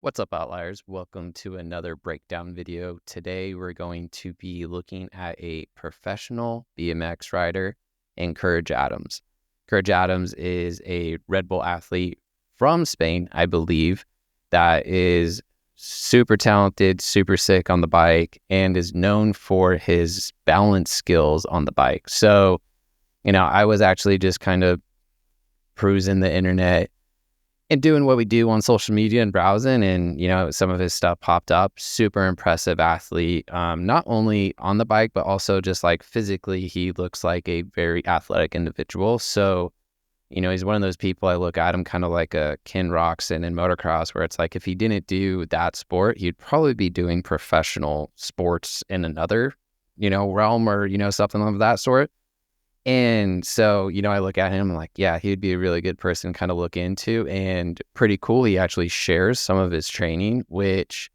What's up, Outliers? Welcome to another breakdown video. Today, we're going to be looking at a professional BMX rider and Courage Adams. Courage Adams is a Red Bull athlete from Spain, I believe, that is super talented, super sick on the bike, and is known for his balance skills on the bike. So, I was actually just kind of cruising the internet and doing what we do on social media and browsing, and some of his stuff popped up. Super impressive athlete, not only on the bike but also just like physically he looks like a very athletic individual. So he's one of those people. I look at him kind of like a Ken Roxon in motocross, where it's like if he didn't do that sport, he'd probably be doing professional sports in another realm, or something of that sort. And so, I look at him like, yeah, he'd be a really good person to kind of look into, and pretty cool. He actually shares some of his training, which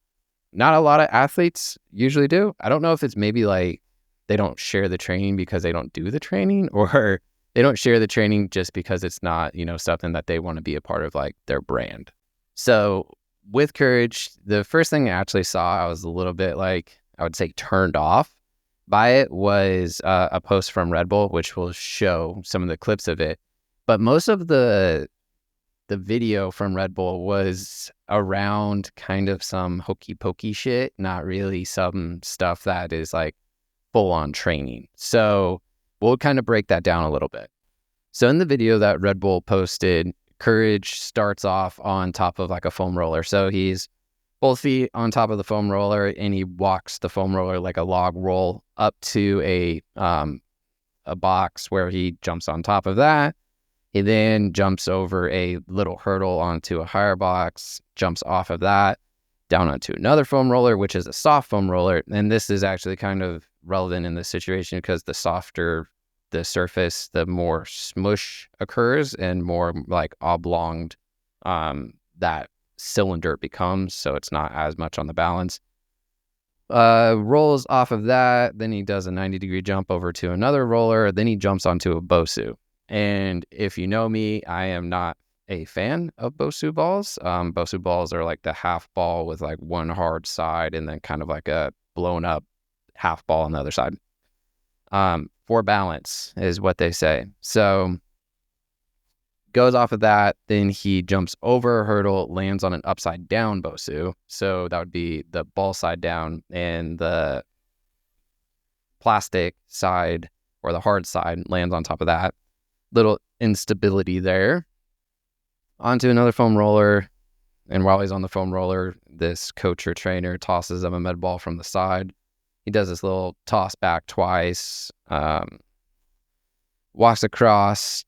not a lot of athletes usually do. I don't know if it's maybe like they don't share the training because they don't do the training, or they don't share the training just because it's not, something that they want to be a part of, like their brand. So with Courage, the first thing I actually saw, I was a little bit like, I would say turned off by it, was a post from Red Bull, which will show some of the clips of it. But most of the video from Red Bull was around kind of some hokey pokey shit, not really some stuff that is like full on training. So we'll kind of break that down a little bit. So in the video that Red Bull posted, Courage starts off on top of like a foam roller. So he's both feet on top of the foam roller, and he walks the foam roller like a log roll up to a box where he jumps on top of that. He then jumps over a little hurdle onto a higher box, jumps off of that, down onto another foam roller, which is a soft foam roller. And this is actually kind of relevant in this situation because the softer the surface, the more smush occurs and more like oblonged that cylinder becomes, so it's not as much on the balance. Rolls off of that, then he does a 90-degree jump over to another roller, then he jumps onto a Bosu. And if you know me, I am not a fan of Bosu balls. Bosu balls are like the half ball with like one hard side and then kind of like a blown up half ball on the other side. For balance is what they say. So goes off of that, then he jumps over a hurdle, lands on an upside down Bosu. So that would be the ball side down, and the plastic side or the hard side lands on top of that. Little instability there. Onto another foam roller, and while he's on the foam roller, this coach or trainer tosses him a med ball from the side. He does this little toss back twice, walks across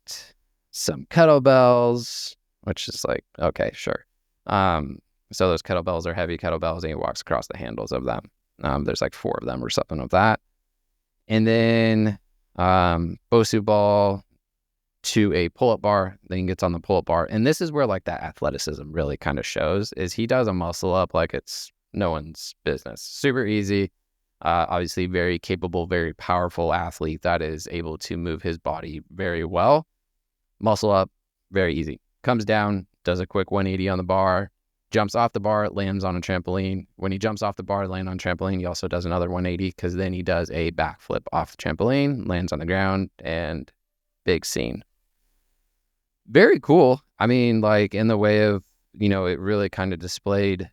some kettlebells, which is like, okay, sure. So those kettlebells are heavy kettlebells, and he walks across the handles of them. There's like 4 of them or something of that. And then Bosu ball to a pull-up bar, then he gets on the pull-up bar. And this is where like that athleticism really kind of shows, is he does a muscle up like it's no one's business. Super easy. Obviously very capable, very powerful athlete that is able to move his body very well. Muscle up, very easy. Comes down, does a quick 180 on the bar, jumps off the bar, lands on a trampoline. When he jumps off the bar, land on trampoline, he also does another 180, because then he does a backflip off the trampoline, lands on the ground, and big scene. Very cool. I mean, like in the way of, it really kind of displayed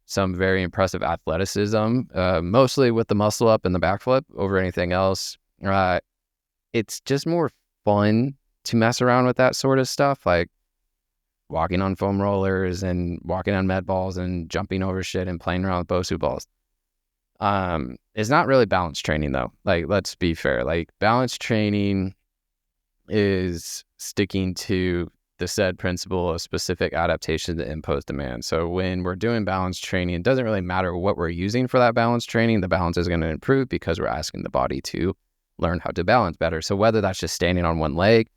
some very impressive athleticism, mostly with the muscle up and the backflip over anything else. It's just more fun to mess around with that sort of stuff, like walking on foam rollers and walking on med balls and jumping over shit and playing around with Bosu balls. It's not really balance training though. Like, let's be fair. Like, balance training is sticking to the said principle of specific adaptation to impose demand. So when we're doing balance training, it doesn't really matter what we're using for that balance training. The balance is going to improve because we're asking the body to learn how to balance better. So whether that's just standing on one leg,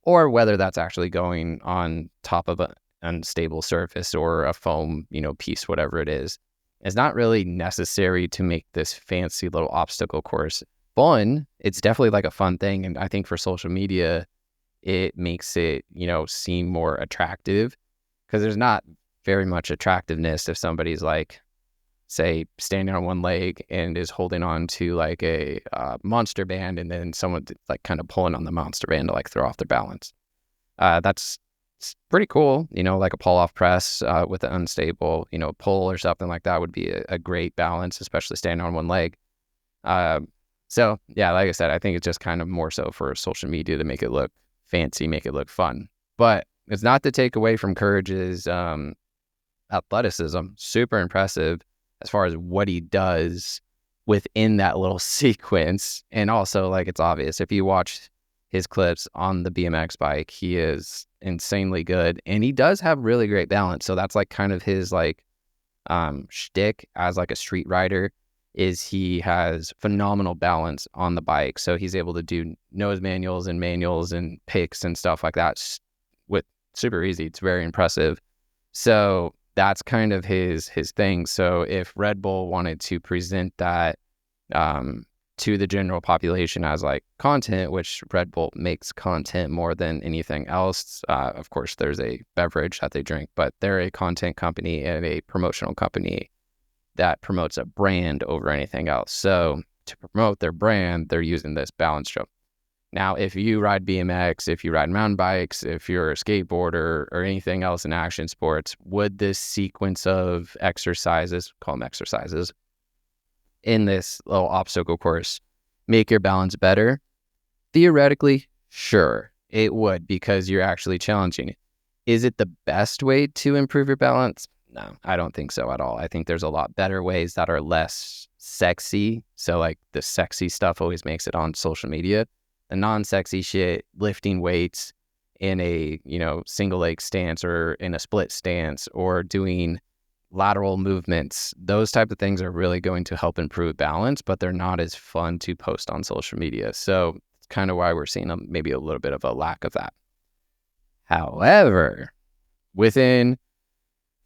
or whether that's actually going on top of an unstable surface or a foam, piece, whatever it is, it's not really necessary to make this fancy little obstacle course fun. It's definitely like a fun thing. And I think for social media, it makes it, seem more attractive, because there's not very much attractiveness if somebody's like, say, standing on one leg and is holding on to like a monster band, and then someone like kind of pulling on the monster band to like throw off their balance. That's pretty cool, like a pull-off press with an unstable, pull or something like that would be a great balance, especially standing on one leg. So yeah, like I said, I think it's just kind of more so for social media to make it look fancy, make it look fun. But it's not to take away from Courage's athleticism. Super impressive as far as what he does within that little sequence. And also, like, it's obvious if you watch his clips on the BMX bike, he is insanely good, and he does have really great balance. So that's like kind of his like shtick as like a street rider, is he has phenomenal balance on the bike. So he's able to do nose manuals and picks and stuff like that with super easy. It's very impressive. So that's kind of his thing. So if Red Bull wanted to present that to the general population as like content, which Red Bull makes content more than anything else. Of course, there's a beverage that they drink, but they're a content company and a promotional company that promotes a brand over anything else. So to promote their brand, they're using this balance jump. Now, if you ride BMX, if you ride mountain bikes, if you're a skateboarder or anything else in action sports, would this sequence of exercises, call them exercises, in this little obstacle course make your balance better? Theoretically, sure, it would, because you're actually challenging it. Is it the best way to improve your balance? No, I don't think so at all. I think there's a lot better ways that are less sexy. So like the sexy stuff always makes it on social media. The non-sexy shit, lifting weights in a, single leg stance or in a split stance or doing lateral movements, those type of things are really going to help improve balance, but they're not as fun to post on social media. So it's kind of why we're seeing maybe a little bit of a lack of that. However, within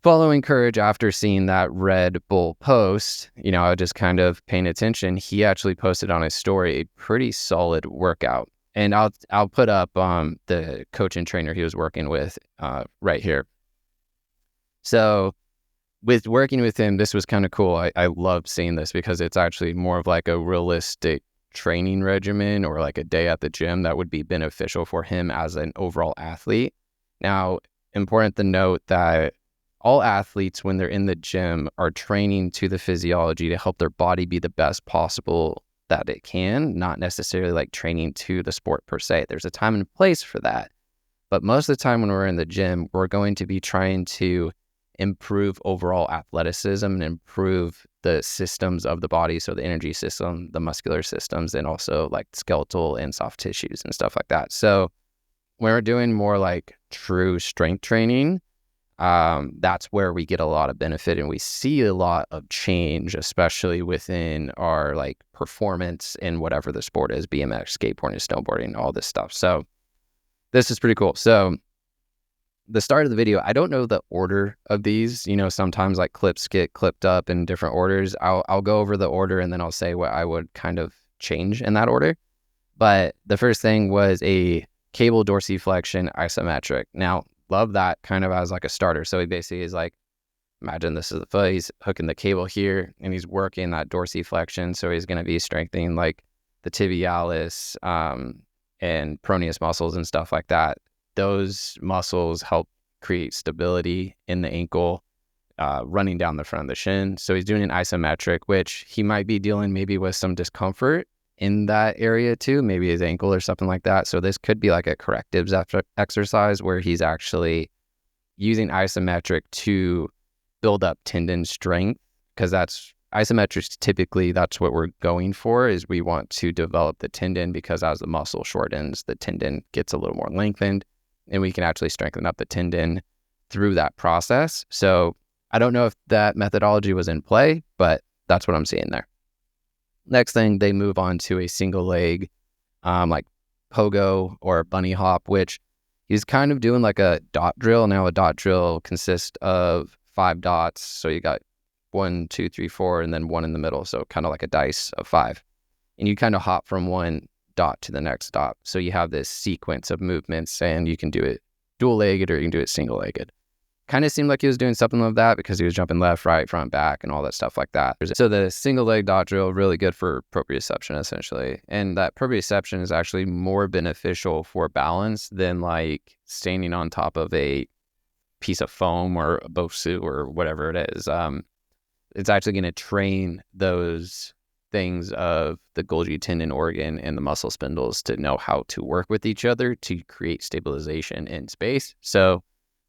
following Courage after seeing that Red Bull post, I was just kind of paying attention. He actually posted on his story a pretty solid workout. And I'll put up the coach and trainer he was working with right here. So with working with him, this was kind of cool. I love seeing this because it's actually more of like a realistic training regimen or like a day at the gym that would be beneficial for him as an overall athlete. Now, important to note that all athletes, when they're in the gym, are training to the physiology to help their body be the best possible that it can, not necessarily like training to the sport per se. There's a time and place for that. But most of the time when we're in the gym, we're going to be trying to improve overall athleticism and improve the systems of the body. So the energy system, the muscular systems, and also like skeletal and soft tissues and stuff like that. So when we're doing more like true strength training, that's where we get a lot of benefit and we see a lot of change, especially within our like performance in whatever the sport is, BMX, skateboarding, snowboarding, all this stuff. So this is pretty cool. So the start of the video, I don't know the order of these, sometimes like clips get clipped up in different orders. I'll go over the order and then I'll say what I would kind of change in that order. But the first thing was a cable dorsiflexion isometric. Now, love that kind of as like a starter. So he basically is like, imagine this is the foot, he's hooking the cable here and he's working that dorsiflexion. So he's going to be strengthening like the tibialis and peroneus muscles and stuff like that. Those muscles help create stability in the ankle, running down the front of the shin. So he's doing an isometric, which he might be dealing maybe with some discomfort in that area too, maybe his ankle or something like that. So this could be like a correctives exercise where he's actually using isometric to build up tendon strength, because that's isometrics. Typically, that's what we're going for, is we want to develop the tendon, because as the muscle shortens, the tendon gets a little more lengthened and we can actually strengthen up the tendon through that process. So I don't know if that methodology was in play, but that's what I'm seeing there. Next thing, they move on to a single leg, like pogo or bunny hop, which he's kind of doing like a dot drill. Now a dot drill consists of 5 dots. So you got 1, 2, 3, 4, and then 1 in the middle. So kind of like a dice of 5. And you kind of hop from one dot to the next dot. So you have this sequence of movements, and you can do it dual-legged or you can do it single-legged. kind of seemed like he was doing something like that because he was jumping left, right, front, back, and all that stuff like that. So the single leg dot drill, really good for proprioception essentially. And that proprioception is actually more beneficial for balance than like standing on top of a piece of foam or a BOSU or whatever it is. It's actually going to train those things of the Golgi tendon organ and the muscle spindles to know how to work with each other to create stabilization in space. So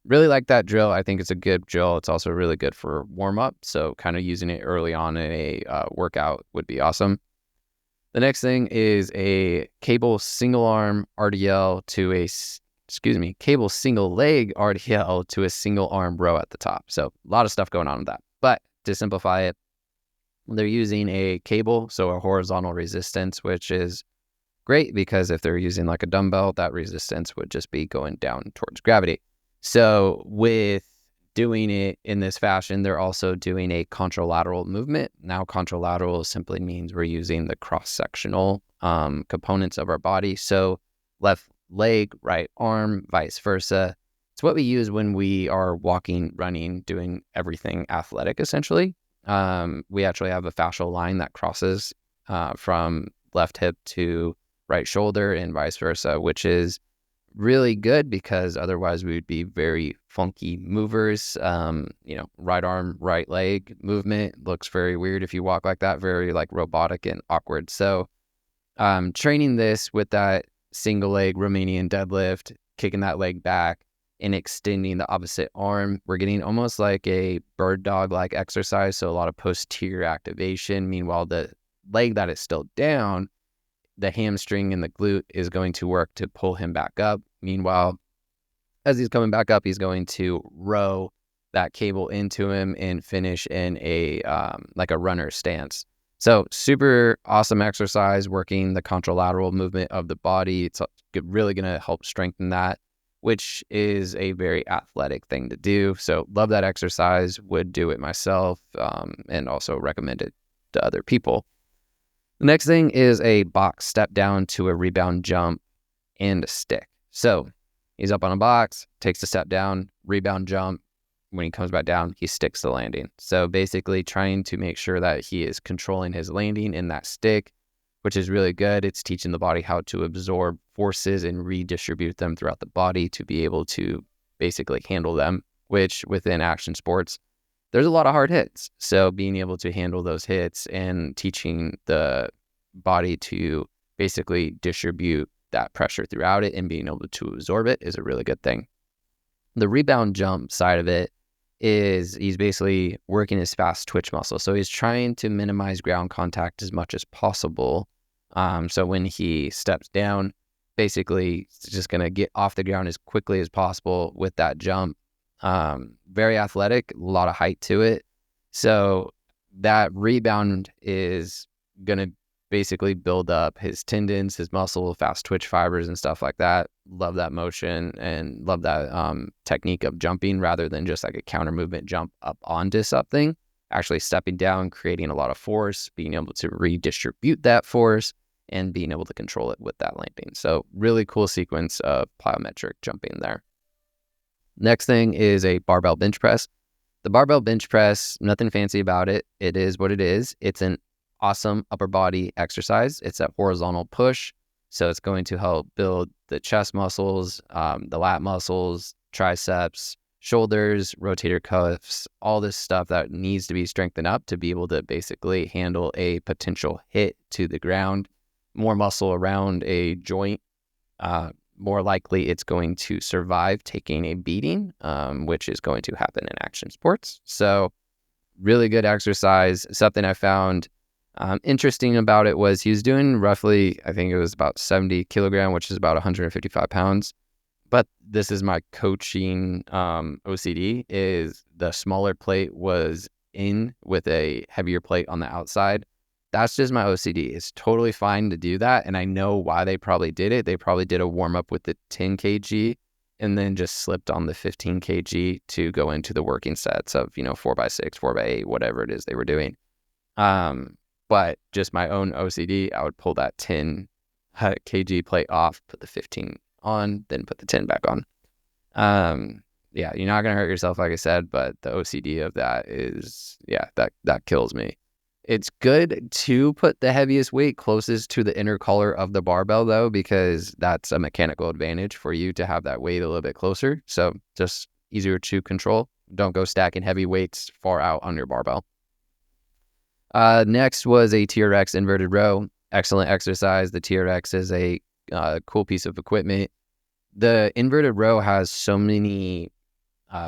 really like that drill. I think it's a good drill. It's also really good for warm up. So kind of using it early on in a workout would be awesome. The next thing is a cable single arm RDL to cable single leg RDL to a single arm row at the top. So a lot of stuff going on with that. But to simplify it, they're using a cable, so a horizontal resistance, which is great because if they're using like a dumbbell, that resistance would just be going down towards gravity. So with doing it in this fashion, they're also doing a contralateral movement. Now, contralateral simply means we're using the cross-sectional components of our body. So left leg, right arm, vice versa. It's what we use when we are walking, running, doing everything athletic, essentially. We actually have a fascial line that crosses from left hip to right shoulder and vice versa, which is really good because otherwise we would be very funky movers. Right arm, right leg movement looks very weird if you walk like that, very like robotic and awkward. So training this with that single leg Romanian deadlift, kicking that leg back and extending the opposite arm, we're getting almost like a bird dog like exercise. So a lot of posterior activation. Meanwhile, the leg that is still down, the hamstring and the glute is going to work to pull him back up. Meanwhile, as he's coming back up, he's going to row that cable into him and finish in a like a runner stance. So super awesome exercise, working the contralateral movement of the body. It's really going to help strengthen that, which is a very athletic thing to do. So love that exercise, would do it myself, and also recommend it to other people. The next thing is a box step down to a rebound jump and a stick. So he's up on a box, takes a step down, rebound jump. When he comes back down, he sticks the landing. So basically trying to make sure that he is controlling his landing in that stick, which is really good. It's teaching the body how to absorb forces and redistribute them throughout the body to be able to basically handle them, which within action sports, there's a lot of hard hits. So being able to handle those hits and teaching the body to basically distribute that pressure throughout it and being able to absorb it is a really good thing. The rebound jump side of it is he's basically working his fast twitch muscle. So he's trying to minimize ground contact as much as possible. So when he steps down, basically he's just going to get off the ground as quickly as possible with that jump. Very athletic, a lot of height to it. So that rebound is going to basically build up his tendons, his muscle, fast twitch fibers and stuff like that. Love that motion and love that technique of jumping rather than just like a counter movement jump up onto something. Actually stepping down, creating a lot of force, being able to redistribute that force and being able to control it with that landing. So really cool sequence of plyometric jumping there. Next thing is a barbell bench press. The barbell bench press, nothing fancy about it. It is what it is. It's an awesome upper body exercise. It's a horizontal push. So it's going to help build the chest muscles, the lat muscles, triceps, shoulders, rotator cuffs, all this stuff that needs to be strengthened up to be able to basically handle a potential hit to the ground. More muscle around a joint, more likely it's going to survive taking a beating, which is going to happen in action sports. So really good exercise. Something I found interesting about it was he was doing roughly, I think it was about 70 kilogram, which is about 155 pounds. But this is my coaching OCD, is the smaller plate was in with a heavier plate on the outside. That's just my OCD. It's totally fine to do that. And I know why they probably did it. They probably did a warm up with the 10 kg and then just slipped on the 15 kg to go into the working sets of, 4x6, 4x8, whatever it is they were doing. But just my own OCD, I would pull that 10 kg plate off, put the 15 on, then put the 10 back on. yeah, you're not going to hurt yourself, like I said, but the OCD of that is, yeah, that kills me. It's good to put the heaviest weight closest to the inner collar of the barbell, though, because that's a mechanical advantage for you to have that weight a little bit closer. So just easier to control. Don't go stacking heavy weights far out on your barbell. Next was a TRX inverted row. Excellent exercise. The TRX is a cool piece of equipment. The inverted row has so many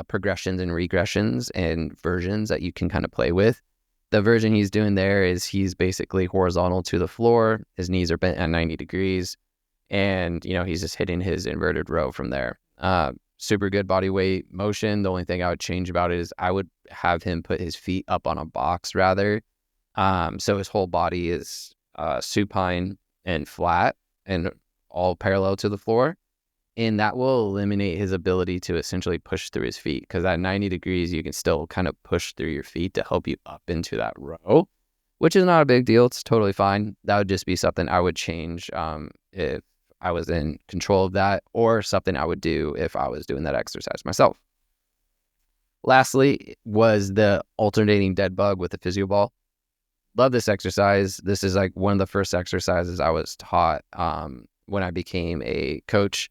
progressions and regressions and versions that you can kind of play with. The version he's doing there is he's basically horizontal to the floor. His knees are bent at 90 degrees. And, he's just hitting his inverted row from there. Super good body weight motion. The only thing I would change about it is I would have him put his feet up on a box rather. So his whole body is supine and flat and all parallel to the floor. And that will eliminate his ability to essentially push through his feet, because at 90 degrees, you can still kind of push through your feet to help you up into that row, which is not a big deal. It's totally fine. That would just be something I would change if I was in control of that, or something I would do if I was doing that exercise myself. Lastly was the alternating dead bug with the physio ball. Love this exercise. This is like one of the first exercises I was taught when I became a coach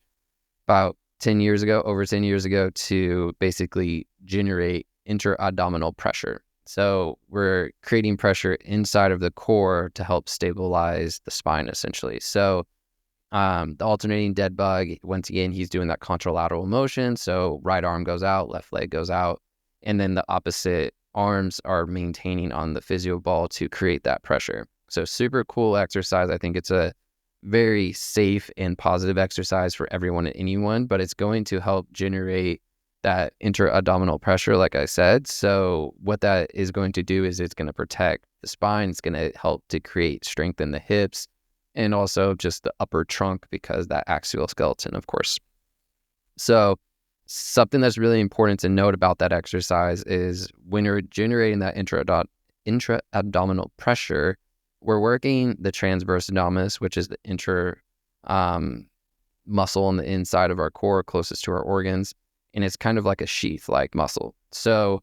about 10 years ago, over 10 years ago, to basically generate intra-abdominal pressure. So we're creating pressure inside of the core to help stabilize the spine, essentially. So the alternating dead bug, once again, he's doing that contralateral motion. So right arm goes out, left leg goes out, and then the opposite arms are maintaining on the physio ball to create that pressure. So super cool exercise. I think it's a very safe and positive exercise for everyone and anyone, but it's going to help generate that intra-abdominal pressure, like I said. So what that is going to do is it's going to protect the spine. It's going to help to create strength in the hips and also just the upper trunk, because that axial skeleton, of course. So something that's really important to note about that exercise is when you're generating that intra-abdominal pressure, we're working the transverse abdominis, which is the muscle on the inside of our core closest to our organs. And it's kind of like a sheath-like muscle. So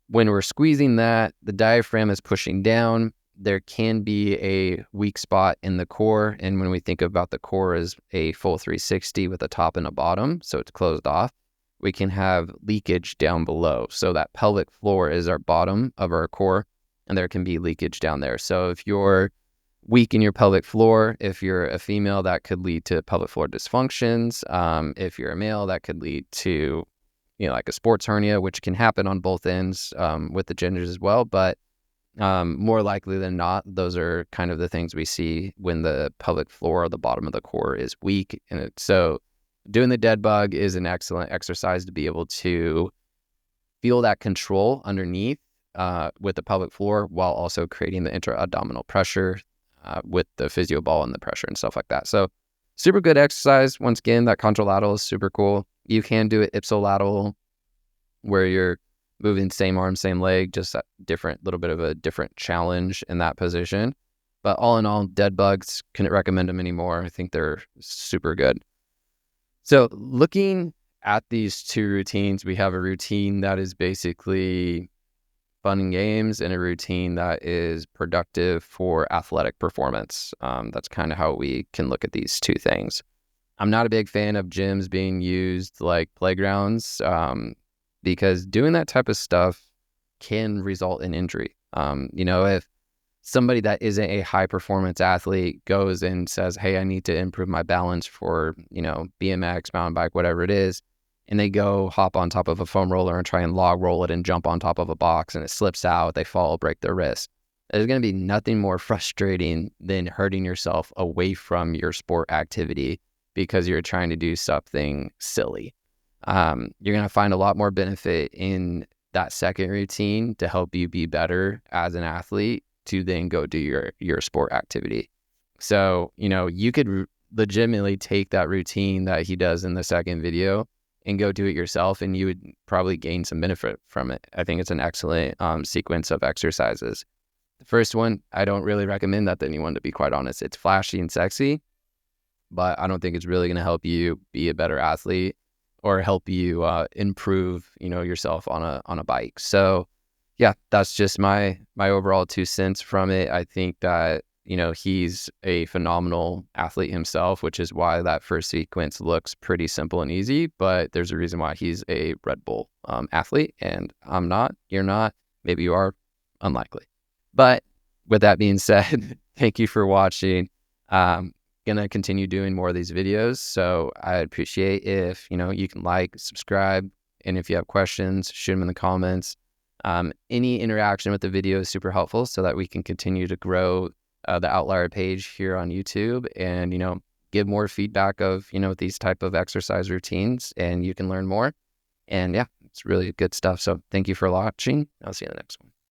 when we're squeezing that, the diaphragm is pushing down. There can be a weak spot in the core. And when we think about the core as a full 360 with a top and a bottom, so it's closed off, we can have leakage down below. So that pelvic floor is our bottom of our core, and there can be leakage down there. So if you're weak in your pelvic floor, if you're a female, that could lead to pelvic floor dysfunctions. If you're a male, that could lead to, like a sports hernia, which can happen on both ends with the genders as well. But more likely than not, those are kind of the things we see when the pelvic floor or the bottom of the core is weak. And so doing the dead bug is an excellent exercise to be able to feel that control underneath with the pelvic floor, while also creating the intra-abdominal pressure with the physio ball and the pressure and stuff like that. So super good exercise. Once again, that contralateral is super cool. You can do it ipsilateral, where you're moving same arm, same leg, just a little bit of a different challenge in that position. But all in all, dead bugs, couldn't recommend them anymore. I think they're super good. So looking at these two routines, we have a routine that is basically fun and games, and a routine that is productive for athletic performance. That's kind of how we can look at these two things. I'm not a big fan of gyms being used like playgrounds, because doing that type of stuff can result in injury. If somebody that isn't a high performance athlete goes and says, hey, I need to improve my balance for, BMX, mountain bike, whatever it is, and they go hop on top of a foam roller and try and log roll it and jump on top of a box, and it slips out, they fall, break their wrist. There's going to be nothing more frustrating than hurting yourself away from your sport activity because you're trying to do something silly. You're going to find a lot more benefit in that second routine to help you be better as an athlete to then go do your sport activity. So, you could legitimately take that routine that he does in the second video and go do it yourself, and you would probably gain some benefit from it. I think it's an excellent sequence of exercises. The first one, I don't really recommend that to anyone, to be quite honest. It's flashy and sexy, but I don't think it's really going to help you be a better athlete or help you improve, yourself on a bike. So yeah, that's just my overall 2 cents from it. I think that, he's a phenomenal athlete himself, which is why that first sequence looks pretty simple and easy, but there's a reason why he's a Red Bull athlete and I'm not, you're not, maybe you are, unlikely. But with that being said, thank you for watching. Gonna continue doing more of these videos, so I'd appreciate if you can like, subscribe, and if you have questions, shoot them in the comments. Any interaction with the video is super helpful so that we can continue to grow the Outlier page here on YouTube, and give more feedback of these type of exercise routines, and you can learn more. And yeah, it's really good stuff. So thank you for watching. I'll see you in the next one.